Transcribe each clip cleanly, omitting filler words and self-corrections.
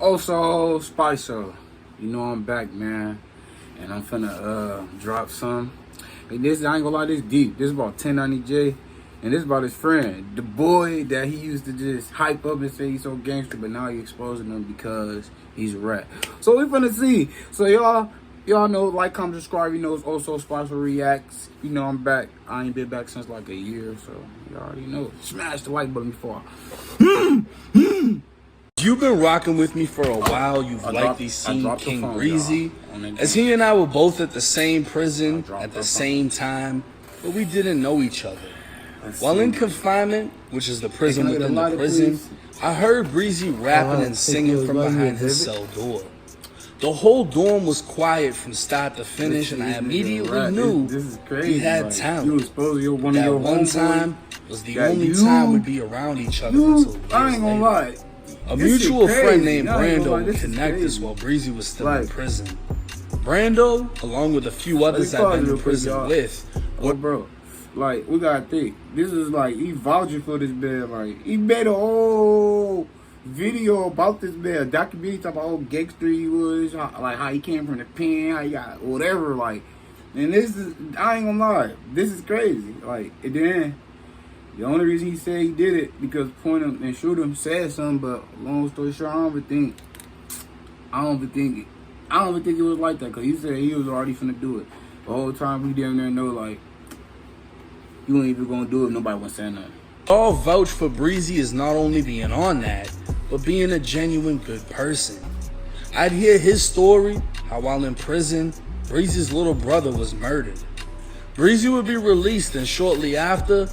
Also, Spicer, you know I'm back, man, and I'm finna drop some. And this, I ain't gonna lie, this deep. This is about 1090J, and this about his friend, the boy that he used to just hype up and say he's so gangster, but now he exposing him because he's a rat. So we finna see. So y'all know, like, comment, subscribe. You know it's also Spicer Reacts. You know I'm back. I ain't been back since like a year, so you already know. Smash the like button before. You've been rocking with me for a while. You've likely seen King Brizzy, as he and I were both at the same prison at the same time, but we didn't know each other. While in confinement, which is the prison within the prison, I heard Brizzy rapping and singing from behind his cell door. The whole dorm was quiet from start to finish, and I immediately knew he had talent. That one time was the only time we'd be around each other until years later. A mutual friend named Brando would connect us while Brizzy was still in prison. Brando, along with a few others I've been in prison with, bro, like, we gotta think. This is like, he vouching for this man. Like, he made a whole video about this man, a documentary talking about how gangster he was, how he came from the pen, how he got whatever, like. And this is, I ain't gonna lie, this is crazy. Like, at the end, the only reason he said he did it because point him and shoot him said something, but long story short, I don't even think it was like that, because he said he was already finna do it. The whole time we damn near know, like, you ain't even gonna do it if nobody was saying nothing. All vouch for Brizzy is not only being on that, but being a genuine good person. I'd hear his story, how while in prison, Brizzy's little brother was murdered. Brizzy would be released, and shortly after,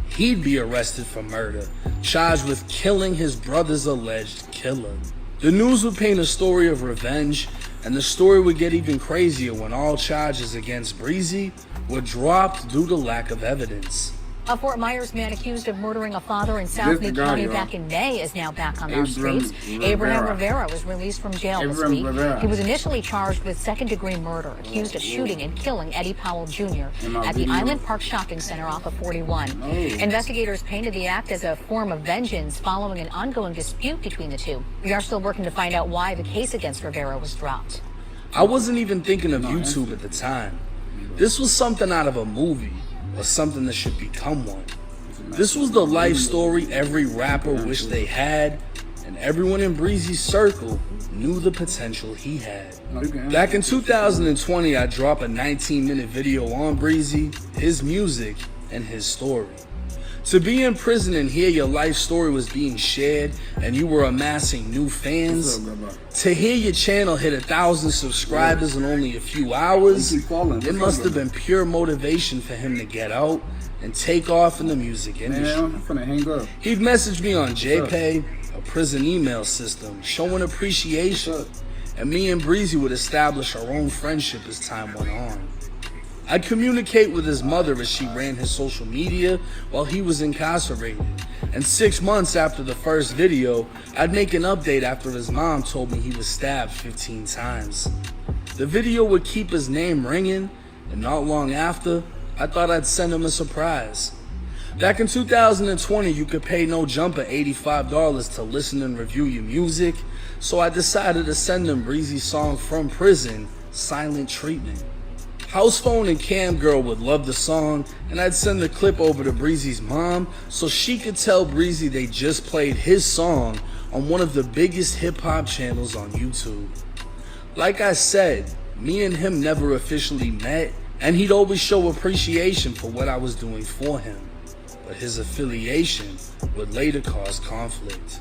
he'd be arrested for murder, charged with killing his brother's alleged killer. The news would paint a story of revenge, and the story would get even crazier when all charges against Brizzy were dropped due to lack of evidence. A Fort Myers man accused of murdering a father in South Meade County back in May is now back on our streets. Abraham Rivera was released from jail this week. He was initially charged with second-degree murder, accused of shooting and killing Eddie Powell Jr. at the Island Park Shopping Center off of 41. Investigators painted the act as a form of vengeance following an ongoing dispute between the two. We are still working to find out why the case against Rivera was dropped. I wasn't even thinking of YouTube at the time. This was something out of a movie, or something that should become one. This was the life story every rapper wished they had, and everyone in Brizzy's circle knew the potential he had. Back in 2020, I dropped a 19-minute video on Brizzy, his music, and his story. To be in prison and hear your life story was being shared and you were amassing new fans, to hear your channel hit 1,000 subscribers in only a few hours, it must have been pure motivation for him to get out and take off in the music industry. He'd message me on JPay, a prison email system, showing appreciation, and me and Brizzy would establish our own friendship as time went on. I'd communicate with his mother as she ran his social media while he was incarcerated. And 6 months after the first video, I'd make an update after his mom told me he was stabbed 15 times. The video would keep his name ringing, and not long after, I thought I'd send him a surprise. Back in 2020, you could pay no jumper $85 to listen and review your music, so I decided to send him Brizzy's song from prison, Silent Treatment. House Phone and Cam Girl would love the song, and I'd send the clip over to Brizzy's mom so she could tell Brizzy they just played his song on one of the biggest hip-hop channels on YouTube. Like I said, me and him never officially met, and he'd always show appreciation for what I was doing for him. But his affiliation would later cause conflict.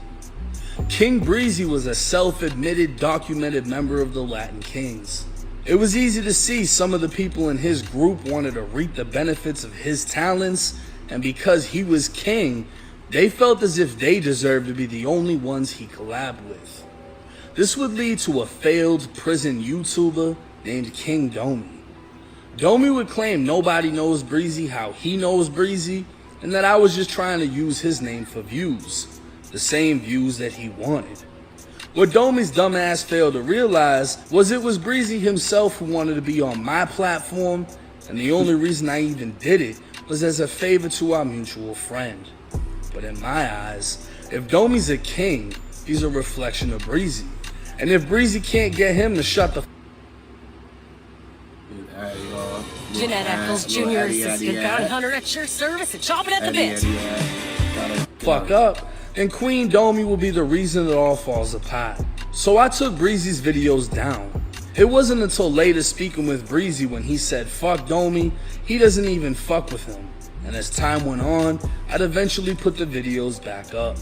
King Brizzy was a self-admitted, documented member of the Latin Kings. It was easy to see some of the people in his group wanted to reap the benefits of his talents, and because he was king, they felt as if they deserved to be the only ones he collabed with. This would lead to a failed prison YouTuber named King Domi. Domi would claim nobody knows Brizzy how he knows Brizzy, and that I was just trying to use his name for views, the same views that he wanted. What Domi's dumbass failed to realize was it was Brizzy himself who wanted to be on my platform, and the only reason I even did it was as a favor to our mutual friend. But in my eyes, if Domi's a king, he's a reflection of Brizzy, And if Brizzy can't get him to shut the Jeanette Eccles Jr. assistant bounty hunter at your service and chopping at the bit. fuck up, then Queen Domi will be the reason it all falls apart. So I took Brizzy's videos down. It wasn't until later speaking with Brizzy when he said fuck Domi, he doesn't even fuck with him. And as time went on, I'd eventually put the videos back up.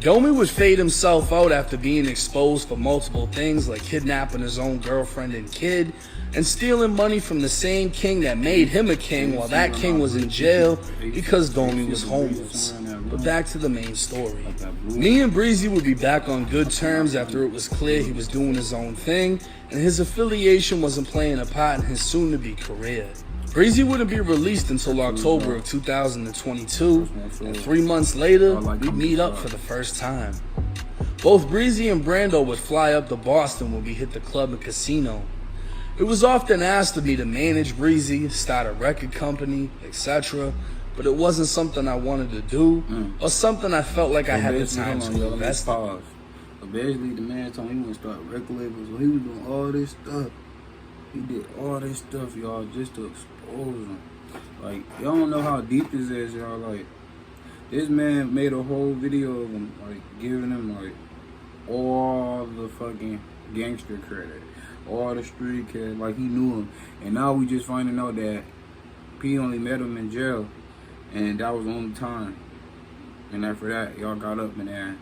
Domi would fade himself out after being exposed for multiple things like kidnapping his own girlfriend and kid, and stealing money from the same king that made him a king while that king was in jail because Domi was homeless. But back to the main story. Me and Brizzy would be back on good terms after it was clear he was doing his own thing and his affiliation wasn't playing a part in his soon-to-be career. Brizzy wouldn't be released until October of 2022, and 3 months later, we'd meet up for the first time. Both Brizzy and Brando would fly up to Boston when we hit the club and casino. It was often asked of me to manage Brizzy, start a record company, etc., but it wasn't something I wanted to do, or something I felt like I had the time to invest in. But basically, the man told me he would start record labels, so he was doing all this stuff. He did all this stuff, y'all, just to expose him. Like, y'all don't know how deep this is, y'all. Like, this man made a whole video of him, like, giving him, like, all the fucking gangster credit. All the street credit, like, he knew him. And now we just finding out that P only met him in jail. And that was the only time. And after that, y'all got up and then,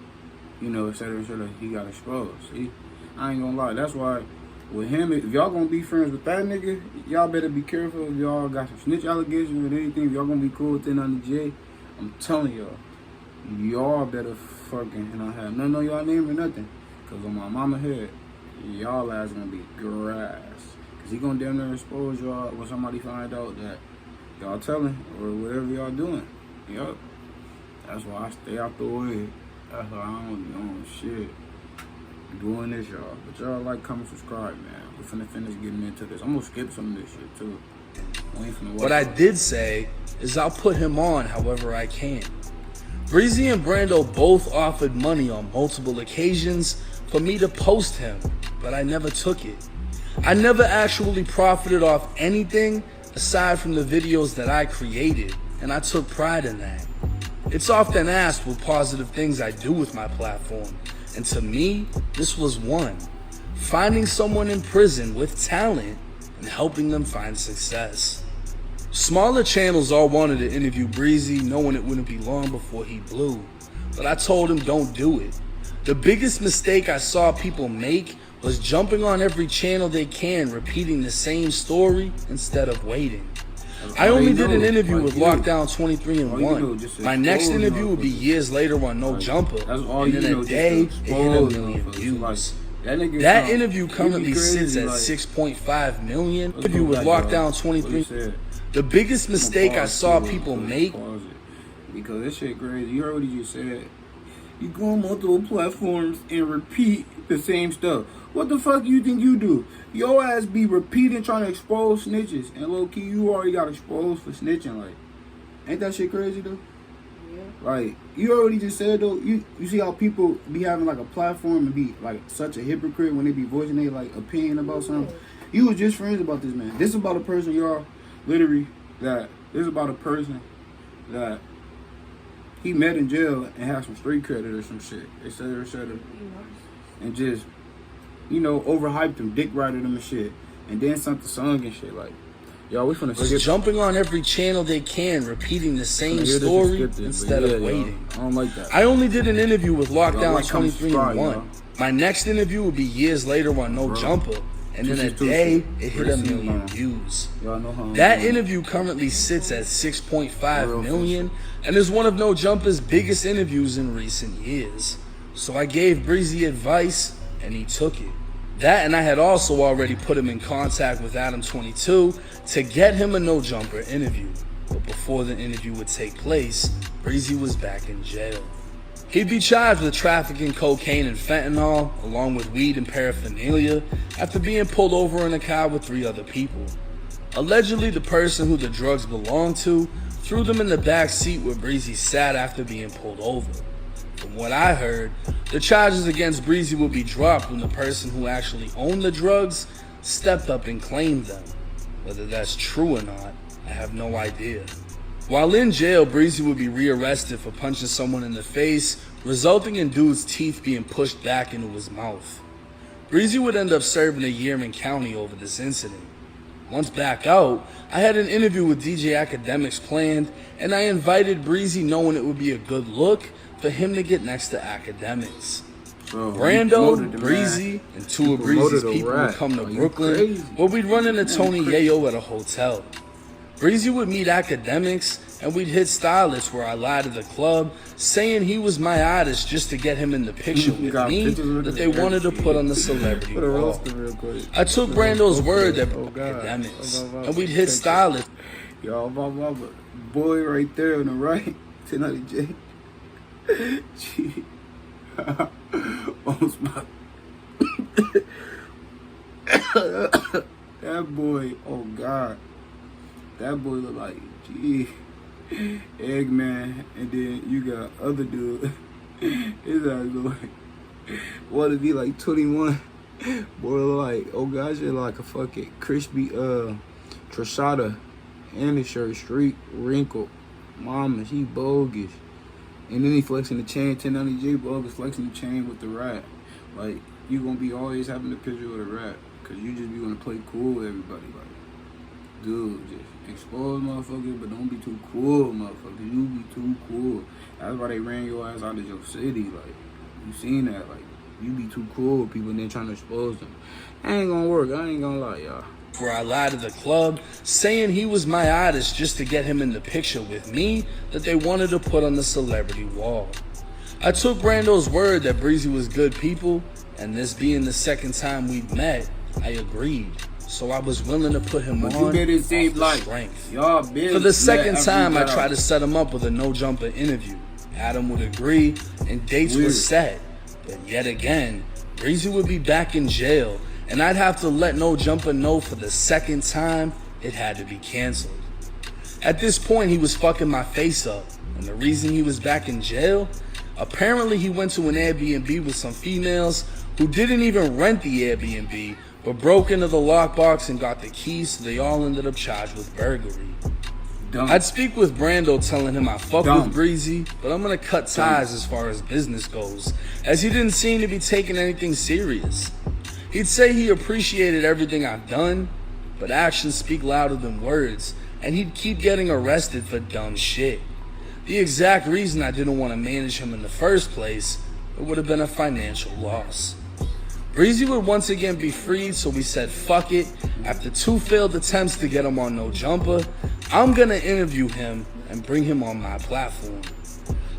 you know, etc., he got exposed. See? I ain't gonna lie. That's why with him, if y'all gonna be friends with that nigga, y'all better be careful if y'all got some snitch allegations or anything. If y'all gonna be cool with it on the J, I'm telling y'all better fucking not have none of y'all name or nothing. Cause on my mama head, y'all ass gonna be grass. Cause he gonna damn near expose y'all when somebody find out that y'all telling or whatever y'all doing. Yup. That's why I stay out the way. That's why I don't be on shit. Doing this, y'all. But y'all like, comment, subscribe, man. We're finna finish getting into this. I'm gonna skip some of this shit too. What I did say is I'll put him on however I can. Brizzy and Brando both offered money on multiple occasions for me to post him, but I never took it. I never actually profited off anything aside from the videos that I created, and I took pride in that. It's often asked what positive things I do with my platform. And to me, this was one. Finding someone in prison with talent and helping them find success. Smaller channels all wanted to interview Brizzy, knowing it wouldn't be long before he blew. But I told him don't do it. The biggest mistake I saw people make was jumping on every channel they can, repeating the same story instead of waiting. I only did an interview with Lockdown 23 and 1. My next interview would be years later on No Jumper. And in a day, it hit 1 million views. That interview currently sits at 6.5 million. Interview with Lockdown 23. The biggest mistake I saw people make. Because this shit crazy. You heard what he just said. You go on multiple platforms and repeat the same stuff. What the fuck you think you do? Your ass be repeating trying to expose snitches. And low key, you already got exposed for snitching. Like, ain't that shit crazy though? Yeah. Like, you already just said though, you see how people be having like a platform and be like such a hypocrite when they be voicing their like opinion about something. You was just friends about this man. This is about a person, y'all, literally, this is about a person that he met in jail and had some street credit or some shit, etc. And just, you know, overhyped him, dick rided him and shit, and then sent the song and shit. Like, y'all, we finna skip. Jumping on every channel they can, repeating the same story instead of waiting. I don't like that. I only did an interview with Lockdown 23 and 1. My next interview would be years later on No Jumper. And in a day, it hit 1 million views. That interview currently sits at 6.5 million and is one of No Jumper's biggest interviews in recent years. So I gave Brizzy advice and he took it. That, and I had also already put him in contact with Adam22 to get him a No Jumper interview. But before the interview would take place, Brizzy was back in jail. He'd be charged with trafficking cocaine and fentanyl, along with weed and paraphernalia, after being pulled over in a car with 3 other people. Allegedly, the person who the drugs belonged to threw them in the back seat where Brizzy sat after being pulled over. From what I heard, the charges against Brizzy would be dropped when the person who actually owned the drugs stepped up and claimed them. Whether that's true or not, I have no idea. While in jail, Brizzy would be rearrested for punching someone in the face, resulting in dude's teeth being pushed back into his mouth. Brizzy would end up serving a year in county over this incident. Once back out, I had an interview with DJ Academics planned, and I invited Brizzy knowing it would be a good look for him to get next to Academics. Brando, Brizzy, and two of Brizzy's people would come to Brooklyn, where we'd run into Tony Yayo at a hotel. Brizzy would meet Academics, and we'd hit Stylists, where I lied to the club, saying he was my artist just to get him in the picture with me that they wanted to put on the celebrity wall. I took Brando's word that Academics, and we'd hit Stylists. Y'all, my boy right there on the right, 1090J. Gee. Almost my that boy, oh God. That boy look like, gee, Eggman, and then you got other dude. His eyes look like, want to be like 21. Boy look like, oh gosh, it like a fucking crispy, Trashada, and his shirt street wrinkled. Mama, she bogus. And then he flexing the chain, 1090J bogus, flexing the chain with the rat. Like, you gonna be always having a picture with a rat, cause you just be gonna play cool with everybody. Like, dude, just expose motherfuckers, but don't be too cool, motherfuckers. You be too cool. That's why they ran your ass out of your city. Like, you seen that? Like, you be too cool with people and then trying to expose them. That ain't gonna work. I ain't gonna lie, y'all. Where I lied to the club, saying he was my artist just to get him in the picture with me that they wanted to put on the celebrity wall. I took Brando's word that Brizzy was good people, and this being the second time we'd met, I agreed. So I was willing to put him on off the strength. For the second time, I tried to set him up with a no-jumper interview. Adam would agree, and dates were set. But yet again, Brizzy would be back in jail, and I'd have to let No Jumper know for the second time it had to be canceled. At this point, he was fucking my face up, and the reason he was back in jail? Apparently, he went to an Airbnb with some females who didn't even rent the Airbnb, but broke into the lockbox and got the keys, so they all ended up charged with burglary. I'd speak with Brando telling him I fuck with Brizzy, but I'm gonna cut ties as far as business goes, as he didn't seem to be taking anything serious. He'd say he appreciated everything I've done, but actions speak louder than words, and he'd keep getting arrested for dumb shit. The exact reason I didn't want to manage him in the first place, it would have been a financial loss. Brizzy would once again be freed, so we said fuck it. After 2 failed attempts to get him on No Jumper, I'm gonna interview him and bring him on my platform.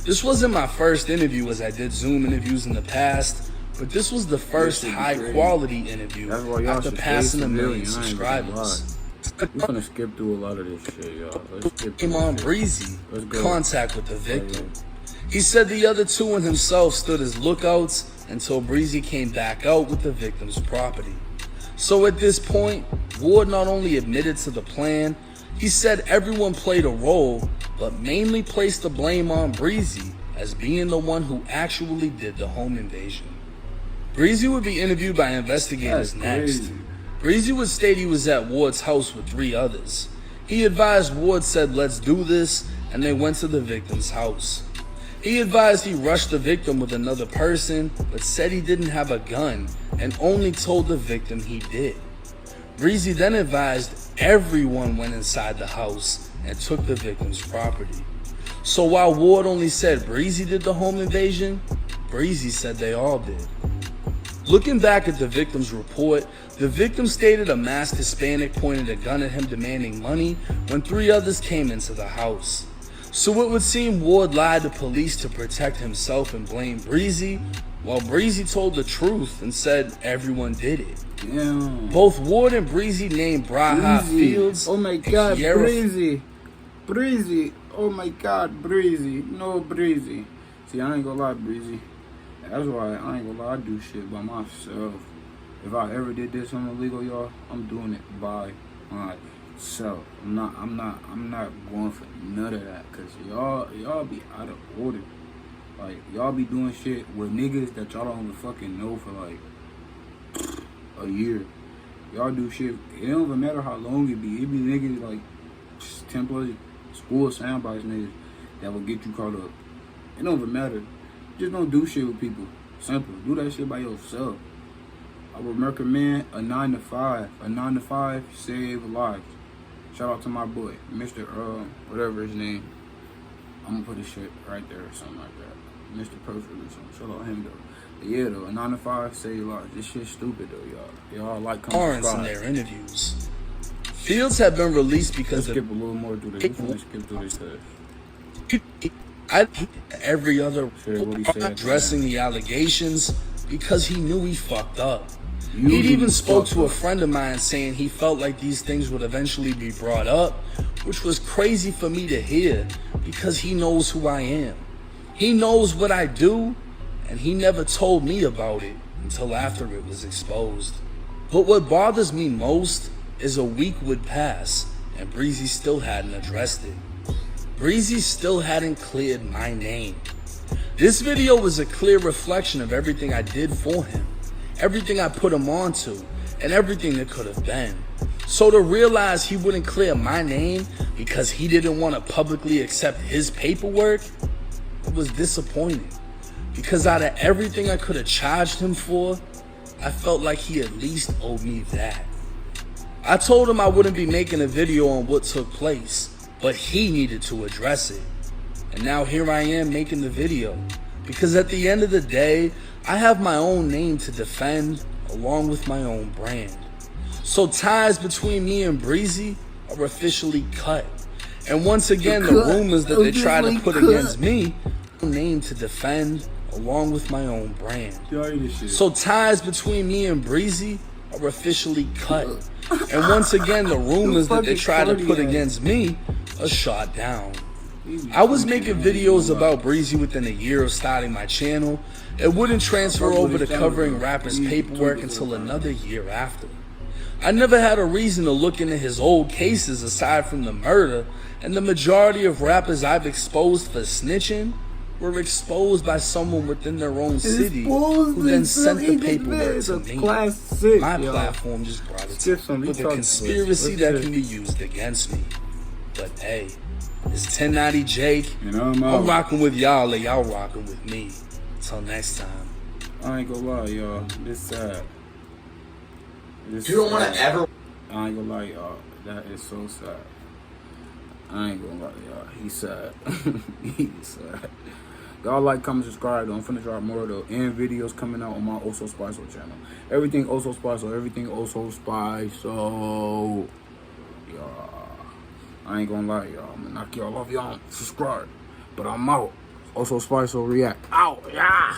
This wasn't my first interview, as I did Zoom interviews in the past, but this was the first high quality interview after passing 1 million subscribers. We're gonna skip through a lot of this shit, y'all. Let's skip through on Brizzy, contact with the victim. He said the other two and himself stood as lookouts until Brizzy came back out with the victim's property. So at this point, Ward not only admitted to the plan, he said everyone played a role, but mainly placed the blame on Brizzy as being the one who actually did the home invasion. Brizzy would be interviewed by investigators next. Brizzy would state he was at Ward's house with 3 others. He advised Ward said, "Let's do this," and they went to the victim's house. He advised he rushed the victim with another person, but said he didn't have a gun and only told the victim he did. Brizzy then advised everyone went inside the house and took the victim's property. So while Ward only said Brizzy did the home invasion, Brizzy said they all did. Looking back at the victim's report, the victim stated a masked Hispanic pointed a gun at him demanding money when 3 others came into the house. So it would seem Ward lied to police to protect himself and blame Brizzy, while Brizzy told the truth and said everyone did it. Damn. Both Ward and Brizzy named Braha Fields. Oh my God, Brizzy. Oh my God, Brizzy. No, Brizzy. See, I ain't gonna lie, Brizzy. That's why I ain't gonna lie, I do shit by myself. If I ever did this on illegal, y'all, I'm doing it by myself. I'm not going for none of that, cause y'all be out of order. Like, y'all be doing shit with niggas that y'all don't even fucking know for like a year. Y'all do shit. It don't even matter how long it be. It be niggas like template school soundbites niggas that will get you caught up. It don't even matter. Just don't do shit with people. Simple. Do that shit by yourself. I would recommend a 9 to 5. A 9 to 5 save lives. Shout out to my boy, Mr. Whatever his name. I'm gonna put his shit right there or something like that. Mr. Perfect or something. Shout out him though. But yeah though, a 9 to 5 save lives. This shit's stupid though, y'all. Y'all like Barnes in their interviews. Fields have been released because Let's skip a little more through this. We're gonna skip through this. Every other addressing the allegations because he knew he fucked up. He'd even spoke to a friend of mine saying he felt like these things would eventually be brought up, which was crazy for me to hear because he knows who I am. He knows what I do, and he never told me about it until after it was exposed. But what bothers me most is a week would pass and Brizzy still hadn't addressed it. Brizzy still hadn't cleared my name. This video was a clear reflection of everything I did for him, everything I put him onto, and everything that could have been. So to realize he wouldn't clear my name because he didn't want to publicly accept his paperwork, it was disappointing. Because out of everything I could have charged him for, I felt like he at least owed me that. I told him I wouldn't be making a video on what took place, but he needed to address it. And now here I am making the video. Because at the end of the day, I have my own name to defend along with my own brand. So ties between me and Brizzy are officially cut. And once again, the rumors that they try to put against me, name to defend along with my own brand. So ties between me and Brizzy are officially cut. And once again, the rumors that they try to put against me are shot down. I was making videos about Brizzy within a year of starting my channel. It wouldn't transfer over to covering rappers' paperwork until another year after. I never had a reason to look into his old cases aside from the murder, and the majority of rappers I've exposed for snitching were exposed by someone within their own city who then sent the paperwork to me. My platform just brought it to me with a conspiracy that can be used against me. But hey, it's 1090 Jake. I'm rocking with y'all, and y'all rocking with me. Until next time. I ain't gonna lie, y'all. This sad. You don't want to ever. I ain't gonna lie, y'all. That is so sad. I ain't gonna lie, y'all. He's sad. He's sad. Y'all like, comment, subscribe. I'm finna drop more though, and videos coming out on my Also Spiso channel. Everything Also Spiso. Everything Also Spiso. Y'all. I ain't gonna lie, y'all. I'm gonna knock y'all off. Y'all subscribe. But I'm out. Also Spiso react. Out. Yeah.